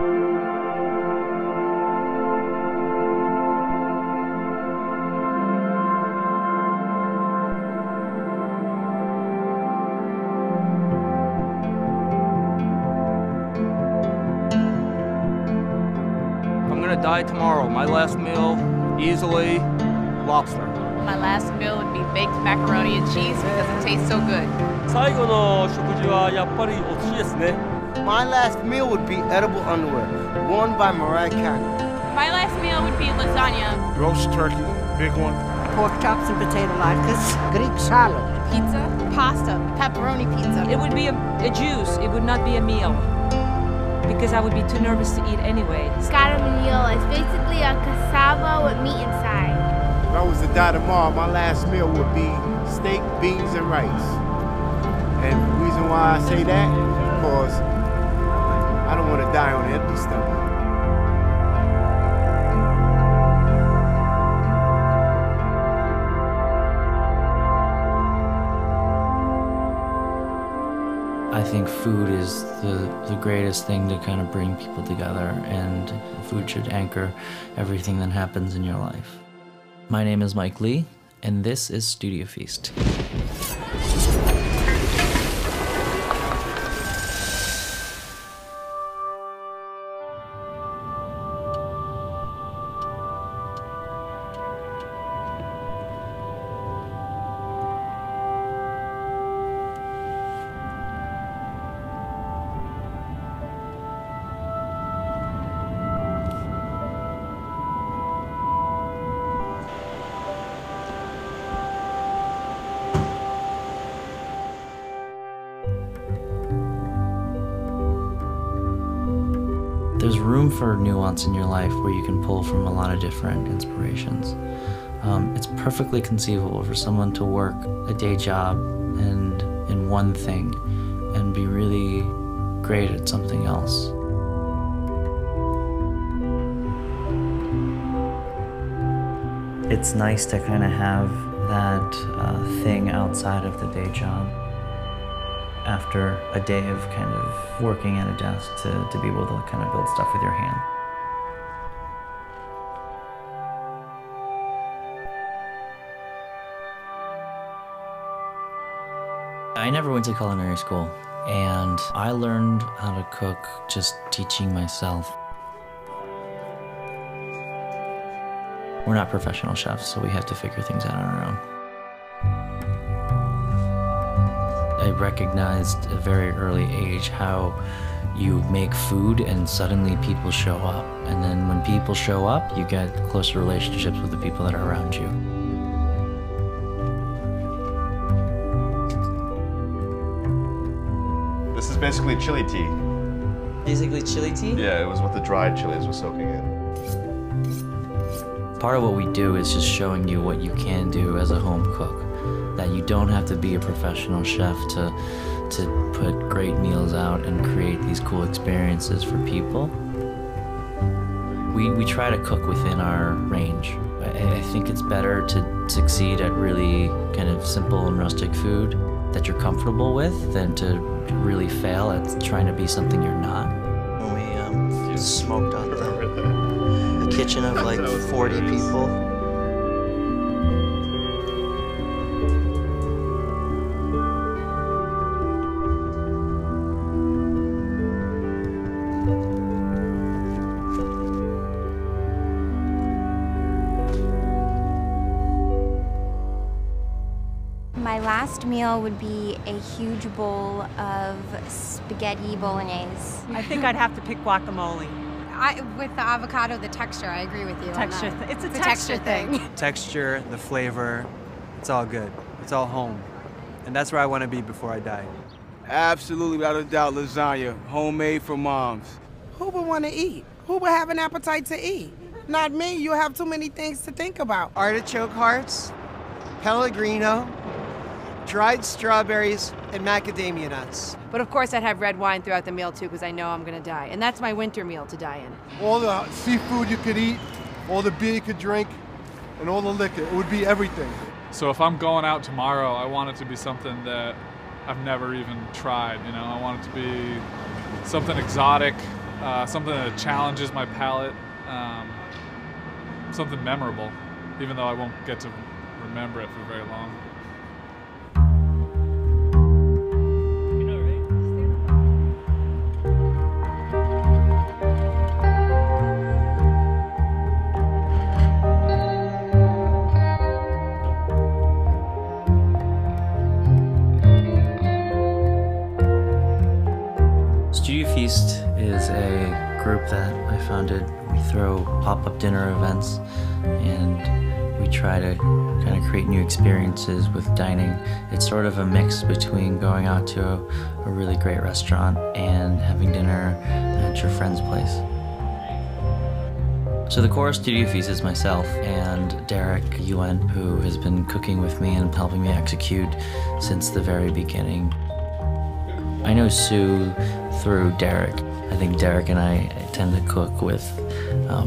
I'm gonna die tomorrow. My last meal, easily, lobster. My last meal would be baked macaroni and cheese because it tastes so good. 最後の食事はやっぱりお寿司ですね。My last meal would be edible underwear, worn by Mariah Carey. My last meal would be lasagna. Roast turkey, big one. Pork chops and potato latkes. Greek salad. Pizza, pasta, pepperoni pizza. It would be a juice. It would not be a meal. Because I would be too nervous to eat anyway. Scaramouille is basically a cassava with meat inside. If I was to die tomorrow, my last meal would be steak, beans, and rice. And the reason why I say that, because I don't want to die on an empty stomach. I think food is the greatest thing to kind of bring people together, and food should anchor everything that happens in your life. My name is Mike Lee, and this is Studio Feast. There's room for nuance in your life where you can pull from a lot of different inspirations. It's perfectly conceivable for someone to work a day job and in one thing and be really great at something else. It's nice to kind of have that thing outside of the day job. After a day of kind of working at a desk to be able to kind of build stuff with your hand. I never went to culinary school, and I learned how to cook just teaching myself. We're not professional chefs, so we have to figure things out on our own. I recognized at a very early age how you make food and suddenly people show up. And then when people show up, you get closer relationships with the people that are around you. This is basically chili tea. Basically chili tea? Yeah, it was what the dried chilies were soaking in. Part of what we do is just showing you what you can do as a home cook. That you don't have to be a professional chef to put great meals out and create these cool experiences for people. We try to cook within our range. I think it's better to succeed at really kind of simple and rustic food that you're comfortable with than to really fail at trying to be something you're not. When we smoked on the kitchen of like 40 people. My last meal would be a huge bowl of spaghetti bolognese. I think I'd have to pick guacamole. With the avocado, the texture, I agree with you. Texture. It's a texture thing. Texture, the flavor, it's all good. It's all home. And that's where I want to be before I die. Absolutely, without a doubt, lasagna, homemade from moms. Who would want to eat? Who would have an appetite to eat? Not me. You have too many things to think about. Artichoke hearts, Pellegrino, dried strawberries, and macadamia nuts. But of course I'd have red wine throughout the meal too because I know I'm gonna die. And that's my winter meal to die in. All the seafood you could eat, all the beer you could drink, and all the liquor. It would be everything. So if I'm going out tomorrow, I want it to be something that I've never even tried, you know? I want it to be something exotic, something that challenges my palate, something memorable, even though I won't get to remember it for very long. Studio Feast is a group that I founded. We throw pop-up dinner events and we try to kind of create new experiences with dining. It's sort of a mix between going out to a really great restaurant and having dinner at your friend's place. So the core Studio Feast is myself and Derek Yuen, who has been cooking with me and helping me execute since the very beginning. I know Sue through Derek. I think Derek and I tend to cook with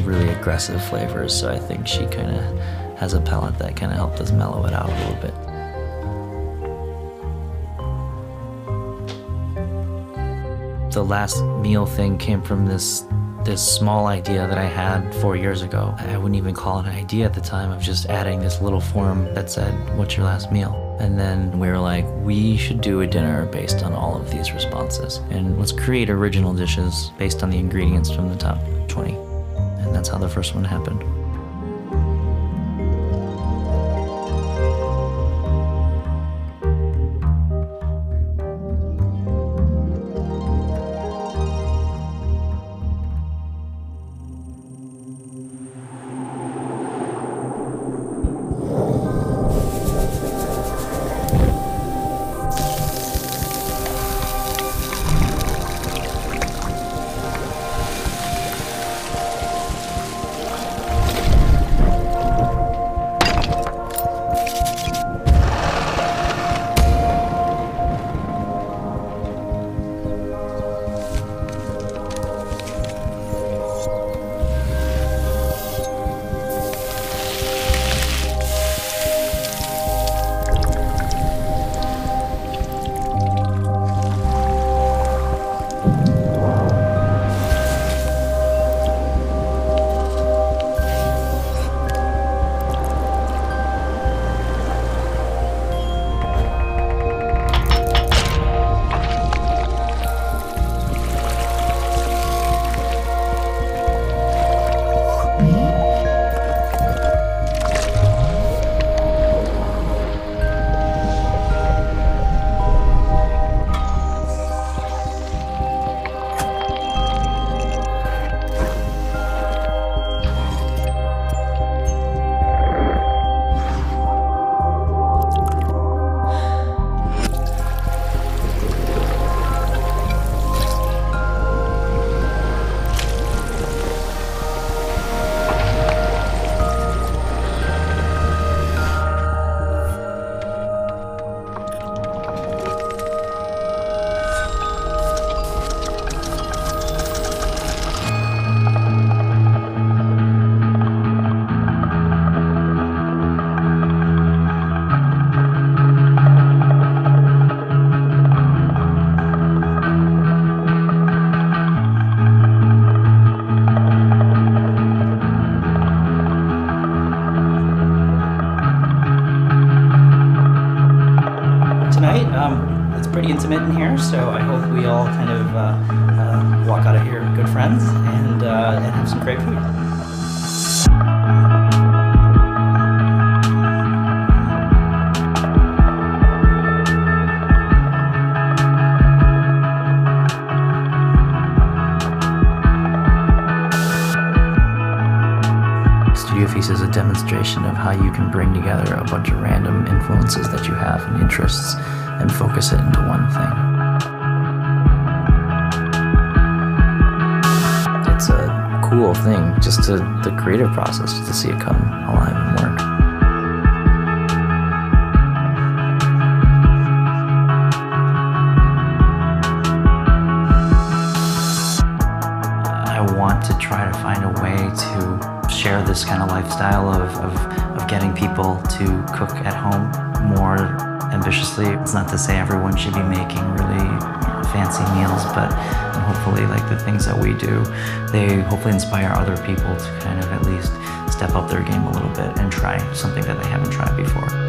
really aggressive flavors, so I think she kind of has a palate that kind of helped us mellow it out a little bit. The last meal thing came from this small idea that I had 4 years ago. I wouldn't even call it an idea at the time of just adding this little form that said, "What's your last meal?" And then we were like, we should do a dinner based on all of these responses. And let's create original dishes based on the ingredients from the top 20. And that's how the first one happened. It's pretty intimate in here, so I hope we all kind of walk out of here good friends and have some great food. Studio Feast is a demonstration of how you can bring together a bunch of random influences that you have and interests and focus it into one thing. It's a cool thing, just the creative process, just to see it come alive and work. I want to try to find a way to share this kind of lifestyle of getting people to cook at home more ambitiously. It's not to say everyone should be making really fancy meals, but hopefully like the things that we do, they hopefully inspire other people to kind of at least step up their game a little bit and try something that they haven't tried before.